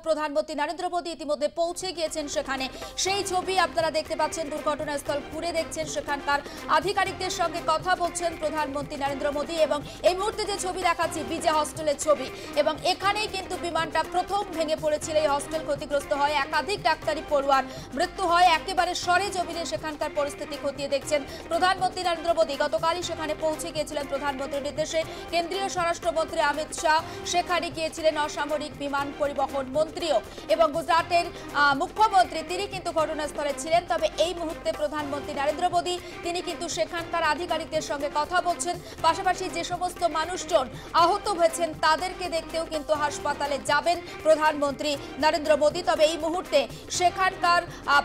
প্রধানমন্ত্রী নরেন্দ্র মোদী ইতিমধ্যে পৌঁছে গিয়েছেন সেখানে। সেই ছবি আপনারা দেখতে পাচ্ছেন। দুর্ঘটনাস্থল ঘুরে দেখছেন, সেখানকার আধিকারিকদের সঙ্গে কথা বলছেন প্রধানমন্ত্রী নরেন্দ্র মোদী। এবং এই মুহূর্তে যে ছবি দেখাচ্ছি বিজে হস্টেলের ছবি, এবং এখানেই কিন্তু বিমানটা প্রথম ভেঙে পড়েছিল। এই হস্টেল ক্ষতিগ্রস্ত হয়, একাধিক ডাক্তারি পড়ুয়ার মৃত্যু হয়। একেবারে সরেজমিনে সেখানকার পরিস্থিতি খতিয়ে দেখছেন প্রধানমন্ত্রী নরেন্দ্র মোদী। গতকালই সেখানে পৌঁছে গিয়েছিলেন প্রধানমন্ত্রীর নির্দেশে। কেন্দ্রীয় স্বরাষ্ট্রমন্ত্রী অমিত শাহ সেখানে গিয়েছিলেন, অসামরিক বিমান পরিবহন মন্ত্রীও, এবং গুজরাটের মুখ্যমন্ত্রী তিনি কিন্তু ঘটনাস্থলে ছিলেন। তবে এই মুহূর্তে প্রধানমন্ত্রী নরেন্দ্র মোদী তিনি কিন্তু সেখানকার আধিকারিকদের সঙ্গে কথা বলছেন। পাশাপাশি যে সমস্ত মানুষজন আহত হয়েছেন তাদেরকে দেখতেও কিন্তু হাসপাতালে যাবেন প্রধানমন্ত্রী নরেন্দ্র মোদী। তবে এই মুহূর্তে সেখানকার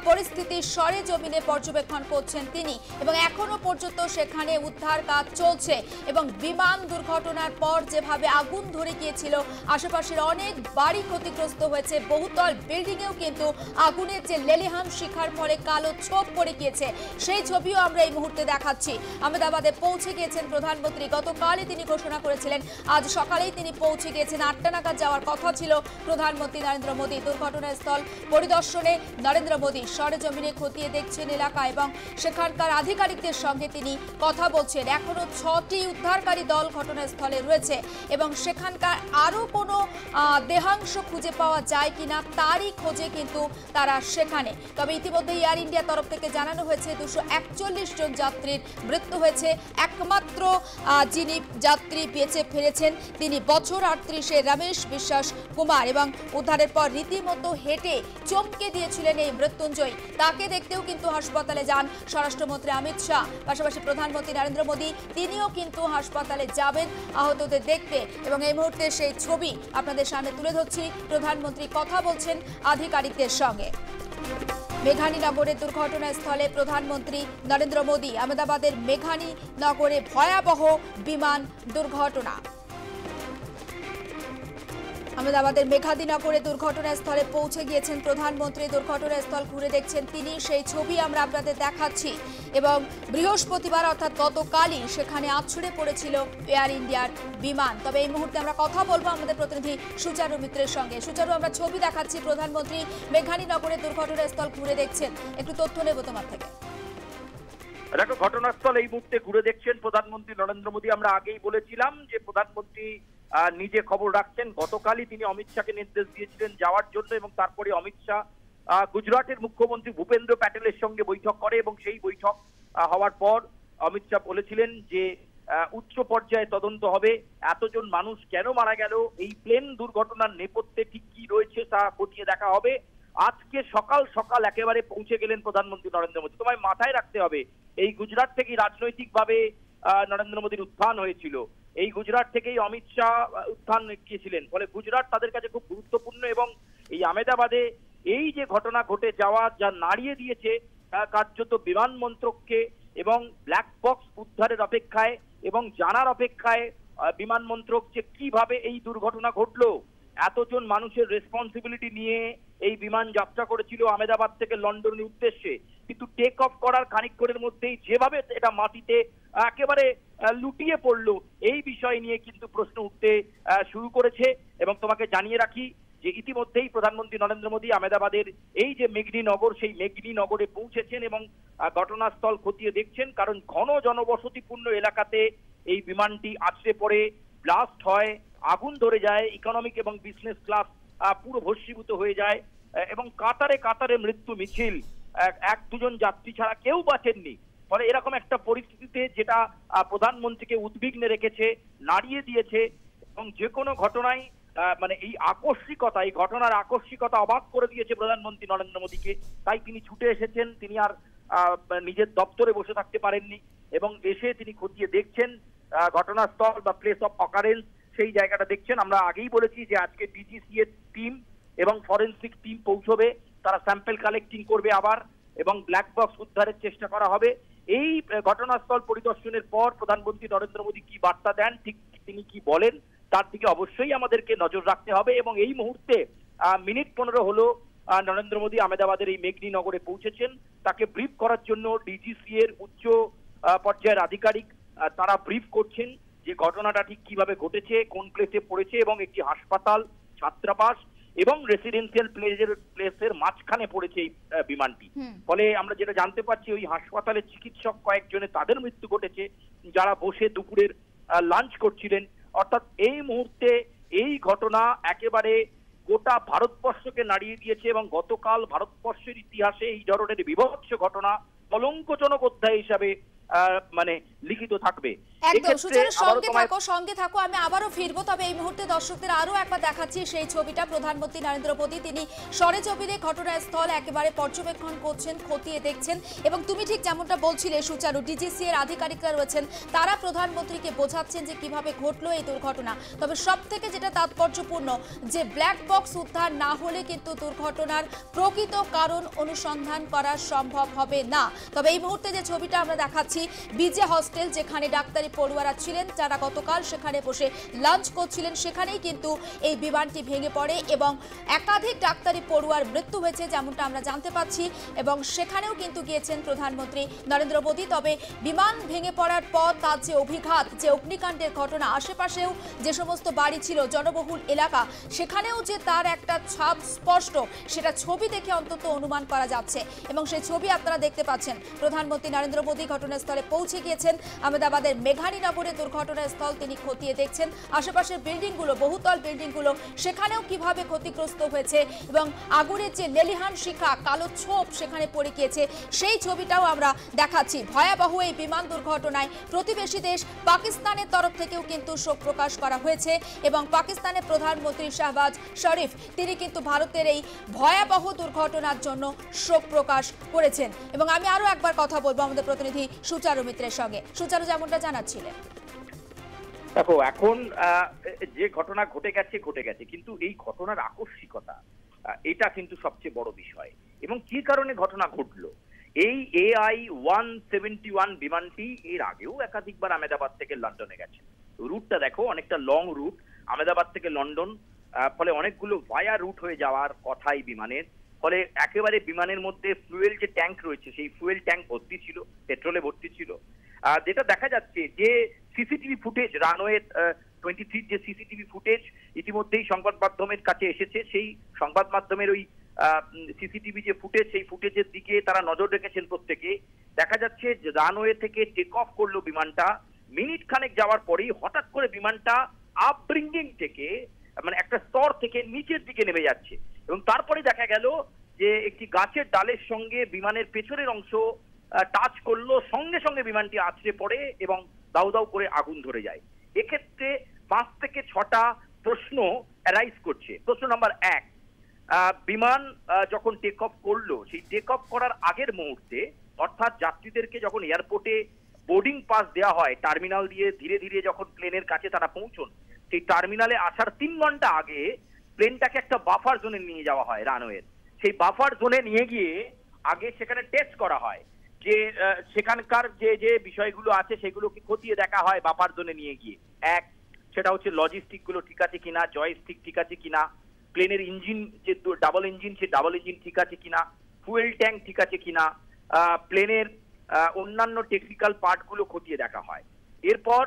পরিস্থিতি সরেজমিনে পর্যবেক্ষণ করছেন তিনি, এবং এখনো পর্যন্ত সেখানে উদ্ধার কাজ চলছে। এবং বিমান দুর্ঘটনার পর যেভাবে আগুন ধরে গিয়েছিল, আশেপাশের অনেক বাড়ি ক্ষতিগ্রস্ত হয়েছে, বহুতল বিল্ডিং এও কিন্তু আগুনের যে লেলিহান শিখার ফলে কালো ছোপ পড়ে গিয়েছে, সেই ছবিও আমরা এই মুহূর্তে দেখাচ্ছি। আহমেদাবাদে পৌঁছে গিয়েছেন প্রধানমন্ত্রী। গতকালই তিনি ঘোষণা করেছিলেন, আজ সকালেই তিনি পৌঁছে গিয়েছেন। 8টা নাগাদ যাওয়ার কথা ছিল প্রধানমন্ত্রী নরেন্দ্র মোদী। দুর্ঘটনাস্থল পরিদর্শনে নরেন্দ্র মোদী সরেজমিনে খতিয়ে দেখছেন এলাকা, এবং সেখানকার আধিকারিকদের সঙ্গে তিনি কথা বলছেন। এখনো 6টি উদ্ধারকারী দল ঘটনাস্থলে রয়েছে, এবং সেখানকার আরো কোনো দেহাংশ খুঁজে পাওয়া যায় কিনা তারই খোঁজে কিন্তু তারা সেখানে। তবে ইতিমধ্যে এয়ার ইন্ডিয়া তরফ থেকে জানানো হয়েছে 241 জন যাত্রীর মৃত্যু হয়েছে। একমাত্র যিনি যাত্রী বেঁচে ফিরেছেন তিনি বছর 38-এর রমেশ বিশ্বাস কুমার, এবং উদ্ধারের পর রীতিমতো হেঁটে চমকে দিয়েছিলেন এই মৃত্যুঞ্জয়। তাকে দেখতেও কিন্তু হাসপাতালে যান স্বরাষ্ট্রমন্ত্রী অমিত শাহ। পাশাপাশি প্রধানমন্ত্রী নরেন্দ্র মোদী তিনিও কিন্তু হাসপাতালে যাবেন আহতদের দেখতে। এবং এই মুহূর্তে সেই ছবি আপনাদের সামনে তুলে ধরছি। প্রধানমন্ত্রী কথা বলছেন আধিকারিকদের সঙ্গে। মেঘানীনগরের দুর্ঘটনাস্থলে প্রধানমন্ত্রী নরেন্দ্র মোদী। আহমেদাবাদের মেঘানীনগরে ভয়াবহ বিমান দুর্ঘটনা। আহমেদাবাদের মেঘানীনগরে দুর্ঘটনাস্থলে পৌঁছে গিয়েছেন প্রধানমন্ত্রী। দুর্ঘটনাস্থল ঘুরে দেখছেন তিনি, সেই ছবি আমরা আপনাদের দেখাচ্ছি। এবং বৃহস্পতিবার অর্থাৎ গতকালই সেখানে আছড়ে পড়েছিল এয়ার ইন্ডিয়ার বিমান। তবে এই মুহূর্তে আমরা কথা বলবো আমাদের প্রতিনিধি সুচারু মিত্রের সঙ্গে। সুচারু, আমরা ছবি দেখাচ্ছি, প্রধানমন্ত্রী মেঘানীনগরের দুর্ঘটনাস্থল ঘুরে দেখছেন, একটু তথ্য নেব তোমার থেকে। দেখো, ঘটনাস্থল এই মুহূর্তে ঘুরে দেখছেন প্রধানমন্ত্রী নরেন্দ্র মোদী। আমরা আগেই বলেছিলাম যে প্রধানমন্ত্রী নিজে খবর রাখছেন। গতকালই তিনি অমিত শাহকে নির্দেশ দিয়েছিলেন যাওয়ার জন্য, এবং তারপরে অমিত শাহ গুজরাটের মুখ্যমন্ত্রী ভূপেন্দ্র প্যাটেলের সঙ্গে বৈঠক করে, এবং সেই বৈঠক হওয়ার পর অমিত শাহ বলেছিলেন যে উচ্চ পর্যায়ে তদন্ত হবে, এতজন মানুষ কেন মারা গেল, এই প্লেন দুর্ঘটনার নেপথ্যে ঠিক কি রয়েছে তা খতিয়ে দেখা হবে। আজকে সকাল সকাল একেবারে পৌঁছে গেলেন প্রধানমন্ত্রী নরেন্দ্র মোদী। তোমায় মাথায় রাখতে হবে, এই গুজরাট থেকেই রাজনৈতিকভাবে নরেন্দ্র মোদীর উত্থান হয়েছিল, এই গুজরাট থেকেই অমিত শাহ উত্থান গিয়েছিলেন। ফলে গুজরাট তাদের কাছে খুব গুরুত্বপূর্ণ, এবং এই আহমেদাবাদে এই যে ঘটনা ঘটে যাওয়া যা নাড়িয়ে দিয়েছে কার্যত বিমান মন্ত্রককে, এবং ব্ল্যাক বক্স উদ্ধারের অপেক্ষায় এবং জানার অপেক্ষায় বিমান মন্ত্রক যে কিভাবে এই দুর্ঘটনা ঘটলো। এতজন মানুষের রেসপন্সিবিলিটি নিয়ে এই বিমান যাত্রা করেছিল আহমেদাবাদ থেকে লন্ডনের উদ্দেশ্যে, কিন্তু টেক অফ করার খানিকক্ষণের মধ্যেই যেভাবে এটা মাটিতে একেবারে লুটিয়ে পড়লো, এই বিষয় নিয়ে কিন্তু প্রশ্ন উঠতে শুরু করেছে। এবং তোমাকে জানিয়ে রাখি যে ইতিমধ্যেই প্রধানমন্ত্রী নরেন্দ্র মোদী আহমেদাবাদের এই যে মেঘনীনগর, সেই মেঘনীনগরে পৌঁছেছেন এবং ঘটনাস্থল খতিয়ে দেখছেন। কারণ ঘন জনবসতিপূর্ণ এলাকাতে এই বিমানটি আছড়ে পড়ে, ব্লাস্ট হয়, আগুন ধরে যায়, ইকোনমিক এবং বিজনেস ক্লাস পুরো ভস্মীভূত হয়ে যায়, এবং কাতারে কাতারে মৃত্যু মিছিল, 1-2 জন যাত্রী ছাড়া কেউ বাঁচেননি। ফলে এরকম একটা পরিস্থিতিতে যেটা প্রধানমন্ত্রীকে উদ্বিগ্নে রেখেছে, নাড়িয়ে দিয়েছে, এবং যে কোনো ঘটনায় মানে এই আকস্মিকতা, এই ঘটনার আকস্মিকতা অবাক করে দিয়েছে প্রধানমন্ত্রী নরেন্দ্র মোদীকে। তাই তিনি ছুটে এসেছেন, তিনি আর নিজের দপ্তরে বসে থাকতে পারেননি, এবং এসে তিনি খতিয়ে দেখছেন ঘটনাস্থল বা প্লেস অফ অকারেন্স, সেই জায়গাটা দেখছেন। আমরা আগেই বলেছি যে আজকে ডিজিসি এর টিম এবং ফরেন্সিক টিম পৌঁছবে, তারা স্যাম্পল কালেক্টিং করবে আবার, এবং ব্ল্যাক বক্স উদ্ধারের চেষ্টা করা হবে। এই ঘটনাস্থল পরিদর্শনের পর প্রধানমন্ত্রী নরেন্দ্র মোদী কি বার্তা দেন, ঠিক তিনি কি বলেন, তার দিকে অবশ্যই আমাদেরকে নজর রাখতে হবে। এবং এই মুহূর্তে মিনিট 15 হলো নরেন্দ্র মোদী আহমেদাবাদের এই মেঘনীনগরে পৌঁছেছেন। তাকে ব্রিফ করার জন্য ডিজিসি এর উচ্চ পর্যায়ের আধিকারিক তারা ব্রিফ করছেন যে ঘটনাটা ঠিক কিভাবে ঘটেছে, কোন প্লেসে পড়েছে, এবং একটি হাসপাতাল, ছাত্রাবাস এবং রেসিডেন্সিয়াল প্লেসের মাঝখানে পড়েছে এই বিমানটি। ফলে আমরা যেটা জানতে পারছি, ওই হাসপাতালের চিকিৎসক কয়েকজনে তাদের মৃত্যু ঘটেছে যারা বসে দুপুরের লাঞ্চ করছিলেন। অর্থাৎ এই মুহূর্তে এই ঘটনা একেবারে গোটা ভারতবর্ষকে নাড়িয়ে দিয়েছে এবং গতকাল ভারতবর্ষের ইতিহাসে এই ধরনের বীভৎস ঘটনা কলঙ্কজনক অধ্যায় হিসাবে মানে লিখিত থাকবে। একদম সুচারু, সঙ্গে থাকো, আমি আবারও ফিরবো। তবে এই মুহূর্তে দর্শকদের আরো একবার দেখাচ্ছি সেই ছবিটা। প্রধানমন্ত্রী নরেন্দ্র মোদী তিনি সরেজমিনে ঘটনাস্থল একেবারে পর্যবেক্ষণ করছেন, খতিয়ে দেখছেন এবং তুমি ঠিক যেমনটা বলছিলে সুচারু, ডিজিসি এর আধিকারিকরা রয়েছেন, তারা প্রধানমন্ত্রীকে বোঝাচ্ছেন যে কিভাবে ঘটলো এই দুর্ঘটনা। তবে সব থেকে যেটা তাৎপর্যপূর্ণ যে ব্ল্যাক বক্স উদ্ধার না হলে কিন্তু দুর্ঘটনার প্রকৃত কারণ অনুসন্ধান করা সম্ভব হবে না। তবে এই মুহূর্তে যে ছবিটা আমরা দেখাচ্ছি, বিজে হস্টেল যেখানে ডাক্তারি পড়ুয়ারা ছিলেন যারা গতকাল সেখানে বসে লাঞ্চ করছিলেন, সেখানেই কিন্তু এই বিমানটি ভেঙে পড়ে এবং একাধিক ডাক্তারি পড়ুয়ার মৃত্যু হয়েছে যেমনটা আমরা জানতে পাচ্ছি এবং সেখানেও কিন্তু গিয়েছেন প্রধানমন্ত্রী নরেন্দ্র মোদী। তবে বিমান ভেঙে পড়ার পর তার যে অভিঘাত, যে অগ্নিকাণ্ডের ঘটনা, আশেপাশেও যে সমস্ত বাড়ি ছিল, জনবহুল এলাকা, সেখানেও যে তার একটা ছাপ স্পষ্ট, সেটা ছবি দেখে অন্তত অনুমান করা যাচ্ছে এবং সেই ছবি আপনারা দেখতে পাচ্ছেন। প্রধানমন্ত্রী নরেন্দ্র মোদী ঘটনাস্থলে পৌঁছে গিয়েছেন। আহমেদাবাদের মেঘানীনগরে দুর্ঘটনাস্থল তিনি খতিয়ে দেখছেন। আশেপাশের বিল্ডিংগুলো, বহুতল বিল্ডিংগুলো, সেখানেও কিভাবে ক্ষতিগ্রস্ত হয়েছে এবং আগুনের যে লেলিহান শিখা, কালো ছোপ সেখানে পড়ে গিয়েছে, সেই ছবিটাও আমরা দেখাচ্ছি। ভয়াবহ এই বিমান দুর্ঘটনায় প্রতিবেশী দেশ পাকিস্তানের তরফ থেকেও কিন্তু শোক প্রকাশ করা হয়েছে এবং পাকিস্তানের প্রধানমন্ত্রী শাহবাজ শরীফ তিনি কিন্তু ভারতের এই ভয়াবহ দুর্ঘটনার জন্য শোক প্রকাশ করেছেন। এবং আমি আরো একবার কথা বলবো আমাদের প্রতিনিধি সুচারু মিত্রের সঙ্গে। সুচারু, যেমনটা জানাচ্ছিলেন। দেখো, এখন যে ঘটনা ঘটে গেছে, কিন্তু এই ঘটনার আকস্মিকতা এটা কিন্তু সবচেয়ে বড় বিষয়। এবং কি কারণে ঘটনা ঘটলো, এই AI-171 বিমানটি এর আগেও একাধিকবার আহমেদাবাদ থেকে লন্ডনে গেছে। রুটটা দেখো, অনেকটা লং রুট, আহমেদাবাদ থেকে লন্ডন, ফলে অনেকগুলো ভায়া রুট হয়ে যাওয়ার কথা এই বিমানের। ফলে একেবারে বিমানের মধ্যে ফুয়েল যে ট্যাঙ্ক রয়েছে, সেই ফুয়েল ট্যাঙ্ক ভর্তি ছিল, পেট্রোলে ভর্তি ছিল। যেটা দেখা যাচ্ছে যে সিসিটিভি ফুটেজ, রানওয়ে 23 যে সিসিটিভি ফুটেজ ইতিমধ্যেই সংবাদ মাধ্যমের কাছে এসেছে, সেই সংবাদ মাধ্যমের ওই সিসিটিভি যে ফুটেজ, সেই ফুটেজের দিকে তারা নজর রেখেছেন প্রত্যেকে। দেখা যাচ্ছে যে রানওয়ে থেকে টেক অফ করলো বিমানটা, মিনিট খানেক যাওয়ার পরেই হঠাৎ করে বিমানটা আপব্রিঙ্গিং থেকে, মানে একটা স্তর থেকে নিচের দিকে নেমে যাচ্ছে এবং তারপরে দেখা গেল যে একটি গাছের ডালের সঙ্গে বিমানের পেছনের অংশ টাচ করলো, সঙ্গে সঙ্গে বিমানটি আছড়ে পড়ে এবং দাউ দাউ করে আগুন ধরে যায়। এক্ষেত্রে 5 থেকে 6টা প্রশ্ন অ্যারাইজ করছে। প্রশ্ন নাম্বার 1, বিমান যখন টেক অফ করলো, সেই টেক অফ করার আগের মুহূর্তে, অর্থাৎ যাত্রীদেরকে যখন এয়ারপোর্টে বোর্ডিং পাস দেওয়া হয়, টার্মিনাল দিয়ে ধীরে ধীরে যখন প্লেনের কাছে তারা পৌঁছন, সেই টার্মিনালে আসার 3 ঘন্টা আগে প্লেনটাকে একটা বাফার জোনে নিয়ে যাওয়া হয় রানওয়ের। সেই বাফার জোনে নিয়ে গিয়ে আগে সেখানে টেস্ট করা হয় যে সেখানকার যে যে বিষয়গুলো আছে সেগুলোকে খতিয়ে দেখা হয় বাফার জোনে নিয়ে গিয়ে। এক, সেটা হচ্ছে লজিস্টিক গুলো ঠিক আছে কিনা, জয়স্টিক ঠিক আছে কিনা, প্লেনের ইঞ্জিন যে ডাবল ইঞ্জিন, সে ডাবল ইঞ্জিন ঠিক আছে কিনা, ফুয়েল ট্যাঙ্ক ঠিক আছে কিনা, প্লেনের অন্যান্য টেকনিক্যাল পার্টগুলো খতিয়ে দেখা হয়। এরপর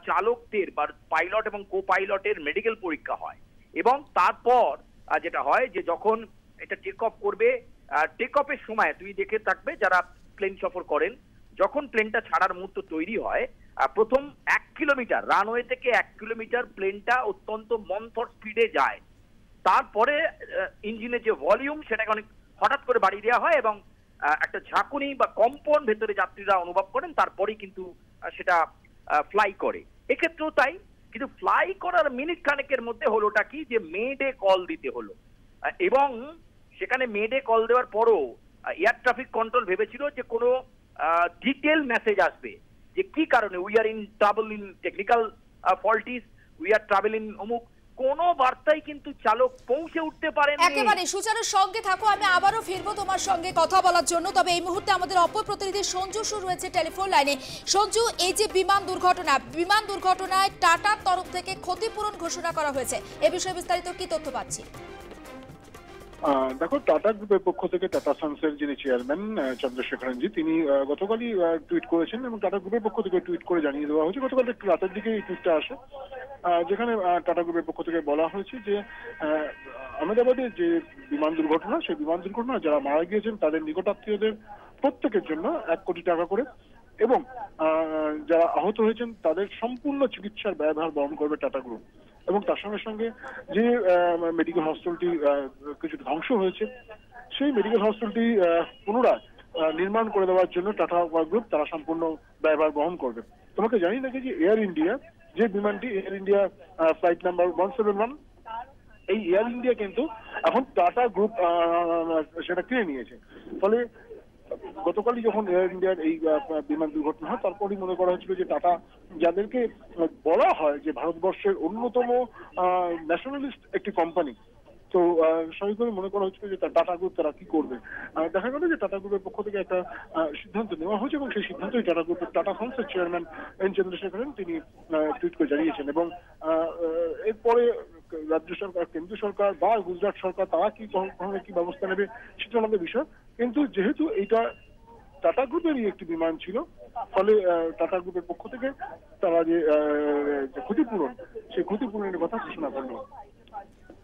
চালকদের বা পাইলট এবং কো পাইলটের মেডিকেল পরীক্ষা হয় এবং তারপর যেটা হয় যে যখন এটা টেক অফ করবে, টেক অফের সময় তুমি দেখে থাকবে যারা প্লেন সফর করেন, যখন প্লেনটা ছাড়ার মুহূর্ত তৈরি হয়, প্রথম 1 কিলোমিটার, রানওয়ে থেকে 1 কিলোমিটার প্লেনটা অত্যন্ত মন্থর স্পিডে যায়। তারপরে ইঞ্জিনের যে ভলিউম সেটাকে অনেক হঠাৎ করে বাড়িয়ে দেওয়া হয় এবং একটা ঝাঁকুনি বা কম্পন ভেতরে যাত্রীরা অনুভব করেন, তারপরেই কিন্তু সেটা ফ্লাই করে। এক্ষেত্রেও তাই, কিন্তু ফ্লাই করার মিনিট খানেকের মধ্যে হলোটা কি যে মেডে কল দিতে হলো এবং সেখানে মেডে কল দেওয়ার পরও এয়ার ট্রাফিক কন্ট্রোল ভেবেছিল যে কোনো ডিটেল মেসেজ আসবে যে কি কারণে we are in trouble, in technical faults, we are travel in অমুক, কোনো বার্তাই কিন্তু চালক পৌঁছে উঠতে পারেন। একেবারে সুচারুর সঙ্গে থাকো, আমি আবারও ফিরবো তোমার সঙ্গে কথা বলার জন্য। তবে এই মুহূর্তে আমাদের অপর প্রতিনিধি সঞ্জু শুরু হয়েছে টেলিফোন লাইনে। সঞ্জু, এই যে বিমান দুর্ঘটনায় টাটার তরফ থেকে ক্ষতিপূরণ ঘোষণা করা হয়েছে, এ বিষয়ে বিস্তারিত কি তথ্য পাচ্ছি? দেখো, টাটা গ্রুপের পক্ষ থেকে টাটা সন্সের যিনি চেয়ারম্যান চন্দ্রশেখরনজি, তিনি গতকালই টুইট করেছেন এবং টাটা গ্রুপের পক্ষ থেকে টুইট করে জানিয়ে দেওয়া হয়েছে। গতকাল একটু রাতের দিকে এই টুইটটা আসে, যেখানে টাটা গ্রুপের পক্ষ থেকে বলা হয়েছে যে আহমেদাবাদে যে বিমান দুর্ঘটনা, সেই বিমান দুর্ঘটনা যারা মারা গিয়েছেন তাদের নিকটাত্মীয়দের প্রত্যেকের জন্য 1 কোটি টাকা করে, এবং যারা আহত হয়েছেন তাদের সম্পূর্ণ চিকিৎসার ব্যয়ভার বহন করবে টাটা গ্রুপ। এবং তার সঙ্গে সঙ্গে যে মেডিকেল হসপিটালটি কিছু ধ্বংস হয়েছে, সেই মেডিকেল হসপিটালটি পুনরায় নির্মাণ করে দেওয়ার জন্য টাটা গ্রুপ তারা সম্পূর্ণ ব্যয়ভার বহন করবে। তোমাকে জানি নাকি যে এয়ার ইন্ডিয়া যে বিমানটি, এয়ার ইন্ডিয়া ফ্লাইট নাম্বার 171, এই এয়ার ইন্ডিয়া কিন্তু এখন টাটা গ্রুপ সেটা কিনে নিয়েছে। ফলে গতকালই যখন এয়ার ইন্ডিয়ার এই বিমান দুর্ঘটনা হয়, তারপরই মনে করা হচ্ছিল যে টাটা, যাদেরকে বলা হয় যে ভারতবর্ষের অন্যতম ন্যাশনালিস্ট একটি কোম্পানি, তো স্বাভাবিকভাবে মনে করা হচ্ছিল যে টাটা গ্রুপ তারা কি করবে। দেখা গেল যে টাটা গ্রুপের পক্ষ থেকে একটা সিদ্ধান্ত নেওয়া হয়েছে, এবং সেই সিদ্ধান্তই টাটা গ্রুপের টাটা সন্সের চেয়ারম্যান এন চন্দ্রশেখরন তিনি টুইট করে জানিয়েছেন। এবং এরপরে রাজ্য সরকার, কেন্দ্রীয় সরকার বা গুজরাট সরকার তারা কি কি ব্যবস্থা নেবে সেটা আমাদের বিষয়। কিন্তু যেহেতু এইটা টাটা গ্রুপেরই একটি বিমান ছিল, ফলে টাটা গ্রুপের পক্ষ থেকে তারা যে ক্ষতিপূরণ, সেই ক্ষতিপূরণের কথা ঘোষণা করলো।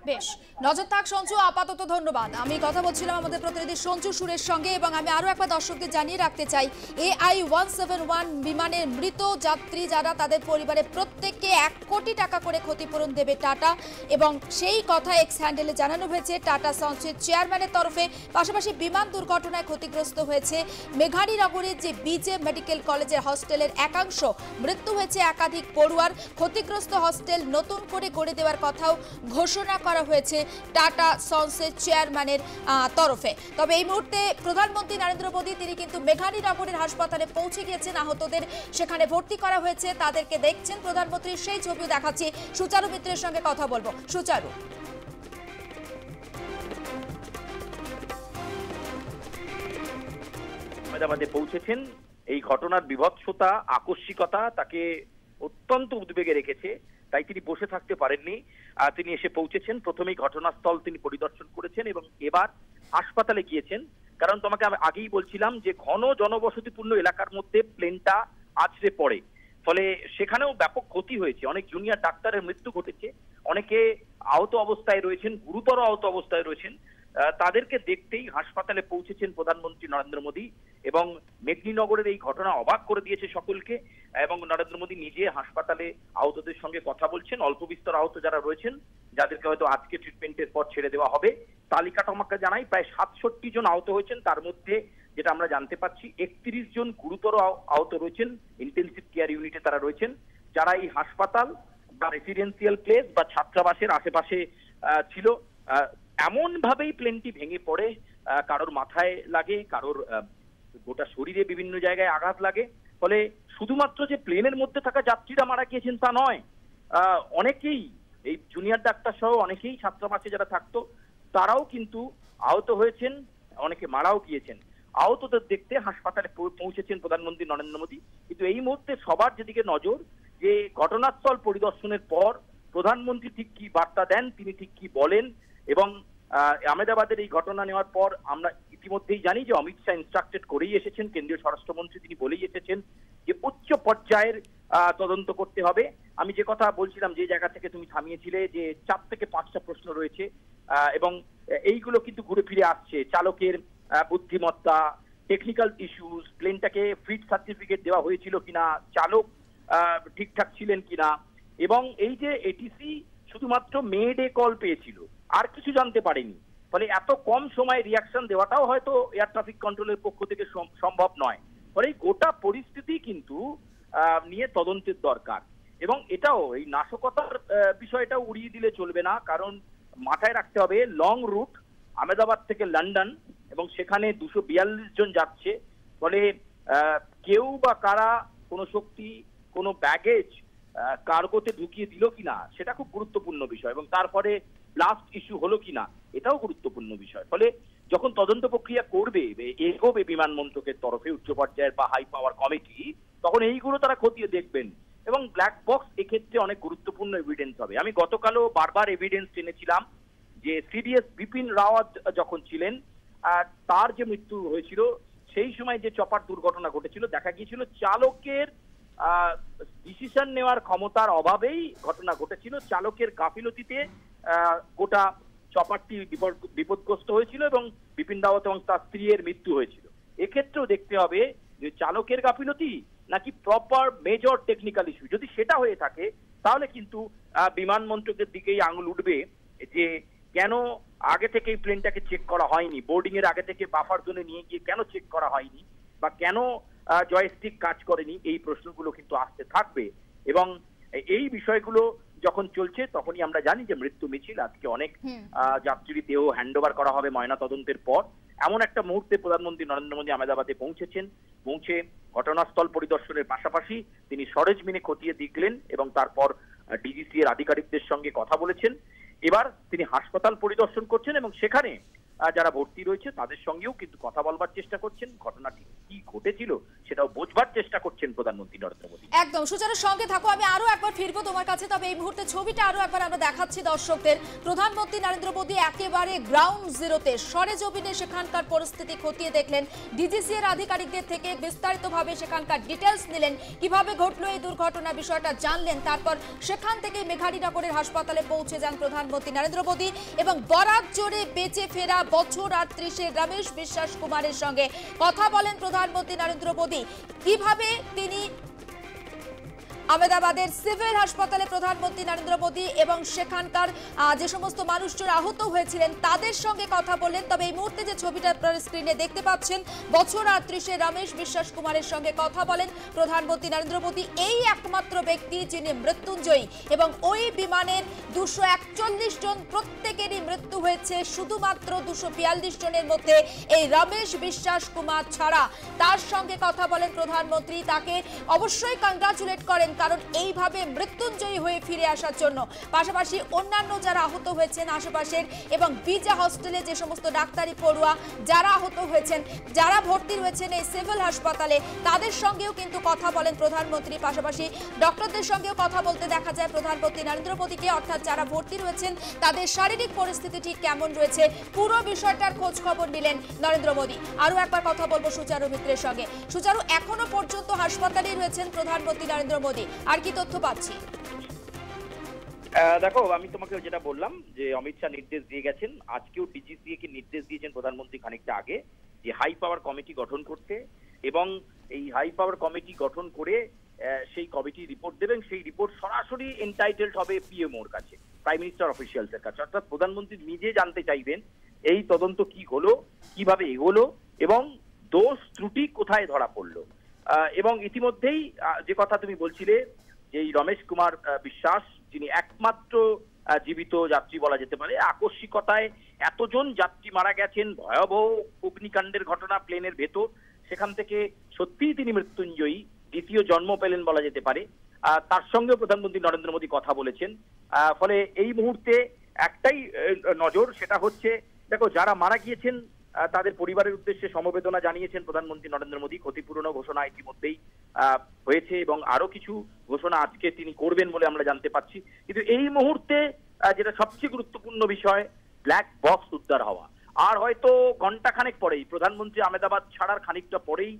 বেশ, নজর থাক সঞ্জু, আপাতত ধন্যবাদ। আমি কথা বলছিলাম আমাদের প্রতিনিধি সঞ্জু সুরের সঙ্গে, এবং আমি আরো একবার দর্শকদের জানিয়ে রাখতে চাই, AI-171 বিমানের মৃত যাত্রী যারা, তাদের পরিবারের প্রত্যেককে 1 কোটি টাকা করে ক্ষতিপূরণ দেবে টাটা, এবং সেই কথা এক্স হ্যান্ডেলে জানানো হয়েছে টাটা সন্সের চেয়ারম্যানের তরফে। পাশাপাশি বিমান দুর্ঘটনায় ক্ষতিগ্রস্ত হয়েছে মেঘানীনগরের যে বিজে মেডিকেল কলেজের হস্টেলের একাংশ, মৃত্যু হয়েছে একাধিক পড়ুয়ার। ক্ষতিগ্রস্ত হস্টেল নতুন করে গড়ে দেওয়ার কথাও ঘোষণা করা হয়েছে টাটা সন্সের চেয়ারম্যানের তরফে। তবে এই মুহূর্তে প্রধানমন্ত্রী নরেন্দ্র মোদী তিনি কিন্তু মেঘানীনগরের হাসপাতালে পৌঁছে গিয়েছেন। আহতদের সেখানে ভর্তি করা হয়েছে, তাদেরকে দেখছেন প্রধানমন্ত্রী, সেই ছবিও দেখাচ্ছি। সুচারু মিত্রের সঙ্গে কথা বলবো। সুচারু, আহমেদাবাদে পৌঁছেছেন। এই ঘটনার বিভৎসতা, আকস্মিকতা তাকে অত্যন্ত উদ্বেগে রেখেছে, তাই তিনি বসে থাকতে পারেননি। তিনি এসে পৌঁছেছেন, প্রথমেই ঘটনাস্থল তিনি পরিদর্শন করেছেন এবং এবার হাসপাতালে গিয়েছেন। কারণ তোমাকে আমি আগেই বলছিলাম যে ঘন জনবসতিপূর্ণ এলাকার মধ্যে প্লেনটা আছড়ে পড়ে, ফলে সেখানেও ব্যাপক ক্ষতি হয়েছে। অনেক জুনিয়র ডাক্তারের মৃত্যু ঘটেছে, অনেকে আহত অবস্থায় রয়েছেন, গুরুতর আহত অবস্থায় রয়েছেন। তাদেরকে দেখতেই হাসপাতালে পৌঁছেছেন প্রধানমন্ত্রী নরেন্দ্র মোদী, এবং মেঘনীনগরের এই ঘটনা অবাক করে দিয়েছে সকলকে। এবং নরেন্দ্র মোদী নিজে হাসপাতালে আহতদের সঙ্গে কথা বলছেন। অল্প বিস্তর আহত যারা রয়েছেন, যাদেরকে হয়তো আজকে ট্রিটমেন্টের পর ছেড়ে দেওয়া হবে, তালিকাটা আমাকে জানাই প্রায় 67 জন আহত হয়েছেন। তার মধ্যে যেটা আমরা জানতে পাচ্ছি 31 জন গুরুতর আহত রয়েছেন, ইন্টেনসিভ কেয়ার ইউনিটে তারা রয়েছেন, যারা এই হাসপাতাল বা রেসিডেন্সিয়াল প্লেস বা ছাত্রাবাসের আশেপাশে ছিল। এমন ভাবেই প্লেনটি ভেঙে পড়ে, কারোর মাথায় লাগে, কারোর গোটা শরীরে বিভিন্ন জায়গায় আঘাত লাগে। ফলে শুধুমাত্র যে প্লেনের মধ্যে থাকা যাত্রীরা মারা গিয়েছেন তা নয়, অনেকেই, এই জুনিয়র ডাক্তার সহ অনেকেই ছাত্রাবাসে যারা থাকতো তারাও কিন্তু আহত হয়েছেন, অনেকে মারাও গিয়েছেন। আহতদের দেখতে হাসপাতালে পৌঁছেছেন প্রধানমন্ত্রী নরেন্দ্র মোদী। কিন্তু এই মুহূর্তে সবার যেদিকে নজর, যে ঘটনাস্থল পরিদর্শনের পর প্রধানমন্ত্রী ঠিক কি বার্তা দেন, তিনি ঠিক কি বলেন। এবং আহমেদাবাদের এই ঘটনা নেওয়ার পর আমরা ইতিমধ্যেই জানি যে অমিত শাহ ইনস্ট্রাক্টেড করেই এসেছেন, কেন্দ্রীয় স্বরাষ্ট্রমন্ত্রী তিনি বলেই এসেছেন যে উচ্চ পর্যায়ের তদন্ত করতে হবে। আমি যে কথা বলছিলাম, যে জায়গা থেকে তুমি থামিয়েছিলে, যে 4 থেকে 5টা প্রশ্ন রয়েছে, এবং এইগুলো কিন্তু ঘুরে ফিরে আসছে। চালকের বুদ্ধিমত্তা, টেকনিক্যাল ইস্যুস, প্লেনটাকে ফিট সার্টিফিকেট দেওয়া হয়েছিল কিনা, চালক ঠিকঠাক ছিলেন কিনা, এবং এই যে এটিসি শুধুমাত্র মে ডে কল পেয়েছিল, আর কিছু জানতে পারেনি। ফলে এত কম সময়ে রিয়াকশন দেওয়াটাও হয়তো এয়ার ট্রাফিক কন্ট্রোলের পক্ষ থেকে সম্ভব নয়। ফলে এই গোটা পরিস্থিতি কিন্তু নিয়ে তদন্তের দরকার। এবং এটাও, এই নাশকতার বিষয়টাও উড়িয়ে দিলে চলবে না, কারণ মাথায় রাখতে হবে লং রুট আহমেদাবাদ থেকে লন্ডন, এবং সেখানে 242 জন যাচ্ছে। ফলে কেউ বা কারা কোনো শক্তি কোনো ব্যাগেজ কার্গোতে ঢুকিয়ে দিল কিনা সেটা খুব গুরুত্বপূর্ণ বিষয়, এবং তারপরে ব্লাস্ট ইস্যু হলো কিনা এটাও গুরুত্বপূর্ণ বিষয়। ফলে যখন তদন্ত প্রক্রিয়া করবে, এগোবে বিমান মন্ত্রকের তরফে উচ্চ পর্যায়ের বা হাই পাওয়ার কমিটি, তখন এইগুলো তারা খতিয়ে দেখবেন। এবং ব্ল্যাক বক্স এক্ষেত্রে অনেক গুরুত্বপূর্ণ এভিডেন্স হবে। আমি গতকালও বারবার এভিডেন্স টেনেছিলাম যে সিডিএস বিপিন রাওয়াত যখন ছিলেন, তার যে মৃত্যু হয়েছিল, সেই সময় যে চপার দুর্ঘটনা ঘটেছিল, দেখা গিয়েছিল চালকের ডিসিশন নেওয়ার ক্ষমতার অভাবেই ঘটনা ঘটেছিল। চালকের গাফিলতিতে গোটা চপারটি বিপদগ্রস্ত হয়েছিল এবং বিপিন রাওয়াত এবং তার স্ত্রীর মৃত্যু হয়েছিল। এক্ষেত্রেও দেখতে হবে যে চালকের গাফিলতি নাকি প্রপার মেজর টেকনিক্যাল ইস্যু। যদি সেটা হয়ে থাকে তাহলে কিন্তু বিমান মন্ত্রকের দিকেই আঙুল উঠবে যে কেন আগে থেকেই প্লেনটাকে চেক করা হয়নি, বোর্ডিং এর আগে থেকে বাফার জোনে নিয়ে গিয়ে কেন চেক করা হয়নি, বা কেন জয়স্টিক কাজ করেনি, এই প্রশ্নগুলো কিন্তু আসতে থাকবে। এবং এই বিষয়গুলো যখন চলছে তখনই আমরা জানি যে মৃত্যু মিছিল আজকে অনেক যাত্রীর দেহ হ্যান্ডওভার করা হবে ময়না তদন্তের পর। এমন একটা মুহূর্তে প্রধানমন্ত্রী নরেন্দ্র মোদী আহমেদাবাদে পৌঁছে ঘটনাস্থল পরিদর্শনের পাশাপাশি তিনি সরেজমিনে খতিয়ে দেখলেন এবং তারপর ডিজিসি এর আধিকারিকদের সঙ্গে কথা বলেছেন। এবার তিনি হাসপাতাল পরিদর্শন করছেন এবং সেখানে যারা ভর্তি রয়েছে তাদের সঙ্গেও কিন্তু কথা বলবার চেষ্টা করছেন, ঘটনাটি কি ঘটেছিল সেটাও বোঝবার চেষ্টা করছেন প্রধানমন্ত্রী নরেন্দ্র মোদী। একদম সুচারুর সঙ্গে থাকো, আমি আরো একবার ফিরবো তোমার কাছে, তবে এই মুহূর্তে ছবিটা আরো একবার আমরা দেখাচ্ছি দর্শকদের। প্রধানমন্ত্রী নরেন্দ্র মোদী একেবারে গ্রাউন্ড জিরোতে সরেজমিনে সেখানকার পরিস্থিতি খতিয়ে দেখলেন, ডিজিসি এর আধিকারিকদের থেকে বিস্তারিতভাবে সেখানকার ডিটেলস নিলেন, কিভাবে ঘটলো এই দুর্ঘটনা বিষয়টা জানলেন। তারপর সেখান থেকে মেঘাড়িনগরের হাসপাতালে পৌঁছে যান প্রধানমন্ত্রী নরেন্দ্র মোদী এবং বরাত জোরে বেঁচে ফেরা বছর 38 রমেশ বিশ্বাস কুমারের সঙ্গে কথা বলেন প্রধানমন্ত্রী নরেন্দ্র মোদী। কিভাবে তিনি আহমেদাবাদের সিভিল হাসপাতালে প্রধানমন্ত্রী নরেন্দ্র মোদী এবং সেখানকার যে সমস্ত মানুষজন আহত হয়েছিলেন তাদের সঙ্গে কথা বললেন। তবে এই মুহূর্তে যে ছবিটা আপনারা স্ক্রিনে দেখতে পাচ্ছেন, বছর 38 রমেশ বিশ্বাস কুমারের সঙ্গে কথা বলেন প্রধানমন্ত্রী নরেন্দ্র মোদী। এই একমাত্র ব্যক্তি যিনি মৃত্যুঞ্জয়ী এবং ওই বিমানের 241 জন প্রত্যেকেরই মৃত্যু হয়েছে, শুধুমাত্র 242 জনের মধ্যে এই রমেশ বিশ্বাস কুমার ছাড়া। তার সঙ্গে কথা বলেন প্রধানমন্ত্রী, তাকে অবশ্যই কংগ্রাচুলেট করেন কারণ এইভাবে মৃত্যুঞ্জয়ী হয়ে ফিরে আসার জন্য। পাশাপাশি অন্যান্য যারা আহত হয়েছেন আশেপাশের এবং বিজা হস্টেলে যে সমস্ত ডাক্তারি পড়ুয়া যারা আহত হয়েছেন, যারা ভর্তি রয়েছেন এই সিভিল হাসপাতালে, তাদের সঙ্গেও কিন্তু কথা বলেন প্রধানমন্ত্রী। পাশাপাশি ডক্টরদের সঙ্গেও কথা বলতে দেখা যায় প্রধানমন্ত্রী নরেন্দ্র মোদীকে, অর্থাৎ যারা ভর্তি রয়েছেন তাদের শারীরিক পরিস্থিতি ঠিক কেমন রয়েছে পুরো বিষয়টার খোঁজ খবর নিলেন নরেন্দ্র মোদী। আরো একবার কথা বলবো সুচারু মিত্রের সঙ্গে। সুচারু, এখনো পর্যন্ত হাসপাতালেই রয়েছেন প্রধানমন্ত্রী নরেন্দ্র মোদী, আর কি তথ্য পাচ্ছি? দেখো, আমি তোমাকে যেটা বললাম যে অমিত শাহ নির্দেশ দিয়ে গেছেন, আজকেও ডিজিসি কে নির্দেশ দিয়েছেন প্রধানমন্ত্রী খানিকটা আগে যে হাই পাওয়ার কমিটি গঠন করতে, এবং এই হাই পাওয়ার কমিটি গঠন করে সেই কমিটি রিপোর্ট দেবেন। সেই রিপোর্ট সরাসরি এন্টাইটেলড হবে পিএমওর কাছে, প্রাইম মিনিস্টার অফিসিয়ালস এর কাছে। অর্থাৎ প্রধানমন্ত্রী নিজে জানতে চাইবেন এই তদন্ত কি হলো, কিভাবে এগোলো এবং দোষ ত্রুটি কোথায় ধরা পড়লো। এবং ইতিমধ্যেই যে কথা তুমি বলছিলে যে এই রমেশ কুমার বিশ্বাস, যিনি একমাত্র জীবিত যাত্রী বলা যেতে পারে, আকস্মিকতায় এতজন যাত্রী মারা গেছেন, ভয়াবহ অগ্নিকাণ্ডের ঘটনা প্লেনের ভেতর, সেখান থেকে সত্যিই তিনি মৃত্যুঞ্জয়ী, দ্বিতীয় জন্ম পেলেন বলা যেতে পারে। তার সঙ্গেও প্রধানমন্ত্রী নরেন্দ্র মোদী কথা বলেছেন। ফলে এই মুহূর্তে একটাই নজর, সেটা হচ্ছে দেখো যারা মারা গিয়েছেন তাদের পরিবারের উদ্দেশ্যে সমবেদনা জানিয়েছেন প্রধানমন্ত্রী নরেন্দ্র মোদী। ক্ষতিপূরণও ঘোষণা ইতিমধ্যেই হয়েছে এবং আরো কিছু ঘোষণা আজকে তিনি করবেন বলে আমরা জানতে পাচ্ছি। কিন্তু এই মুহূর্তে যেটা সবচেয়ে গুরুত্বপূর্ণ বিষয়, ব্ল্যাক বক্স উদ্ধার হওয়া। আর হয়তো ঘন্টাখানেক পরেই, প্রধানমন্ত্রী আহমেদাবাদ ছাড়ার খানিকটা পরেই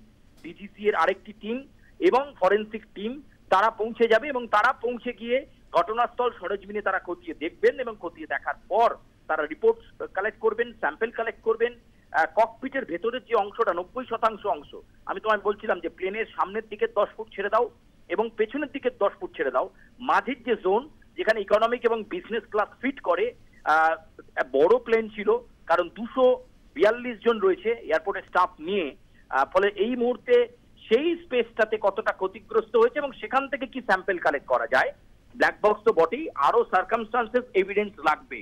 ডিজিসি এর আরেকটি টিম এবং ফরেন্সিক টিম তারা পৌঁছে যাবে এবং তারা পৌঁছে গিয়ে ঘটনাস্থল সরেজমিনে তারা খতিয়ে দেখবেন এবং খতিয়ে দেখার পর তারা রিপোর্ট কালেক্ট করবেন, স্যাম্পল কালেক্ট করবেন। ককপিটের ভেতরের যে অংশটা 90% অংশ, আমি তোমায় বলছিলাম যে প্লেনের সামনের দিকে 10 ফুট ছেড়ে দাও এবং পেছনের দিকে 10 ফুট ছেড়ে দাও, মাঝের যে জোন যেখানে ইকোনমিক এবং বিজনেস ক্লাস ফিট করে, বড় প্লেন ছিল কারণ 242 জন রয়েছে এয়ারপোর্টের স্টাফ নিয়ে। ফলে এই মুহূর্তে সেই স্পেসটাতে কতটা ক্ষতিগ্রস্ত হয়েছে এবং সেখান থেকে কি স্যাম্পল কালেক্ট করা যায়। ব্ল্যাক বক্স তো বটেই, আরো সার্কামস্টান্সেস এভিডেন্স লাগবে,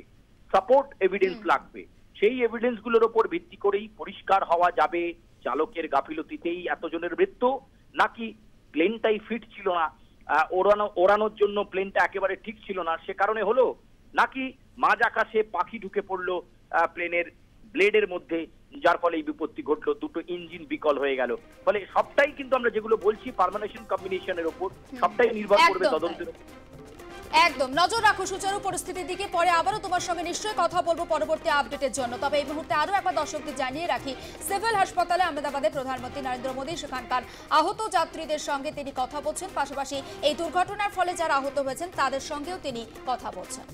সাপোর্ট এভিডেন্স লাগবে। সেই এভিডেন্স গুলোর উপর ভিত্তি করেই পরিষ্কার হওয়া যাবে চালকের গাফিলতিতেই এতজনের মৃত্যু, নাকি প্লেনটাই ফিট ছিল না, ওড়ানোর জন্য প্লেনটা একেবারে ঠিক ছিল না সে কারণে হলো, নাকি মাঝ আকাশে পাখি ঢুকে পড়লো প্লেনের ব্লেডের মধ্যে যার ফলে এই বিপত্তি ঘটলো, দুটো ইঞ্জিন বিকল হয়ে গেল। ফলে সবটাই কিন্তু আমরা যেগুলো বলছি পারমানেশন কম্বিনেশনের উপর, সবটাই নির্ভর করবে তদন্তের উপর। একদম নজর রাখো সুচারু পরিস্থিতির দিকে। পরে আবারও তোমার সঙ্গে নিশ্চয়ই কথা বলবো পরবর্তী আপডেটের জন্য। তবে এই মুহূর্তে আরো একবার দর্শকদের জানিয়ে রাখি, সিভিল হাসপাতালে আহমেদাবাদে প্রধানমন্ত্রী নরেন্দ্র মোদী সেখানকার আহত যাত্রীদের সঙ্গে তিনি কথা বলছেন, পাশাপাশি এই দুর্ঘটনার ফলে যারা আহত হয়েছেন তাদের সঙ্গেও তিনি কথা বলছেন।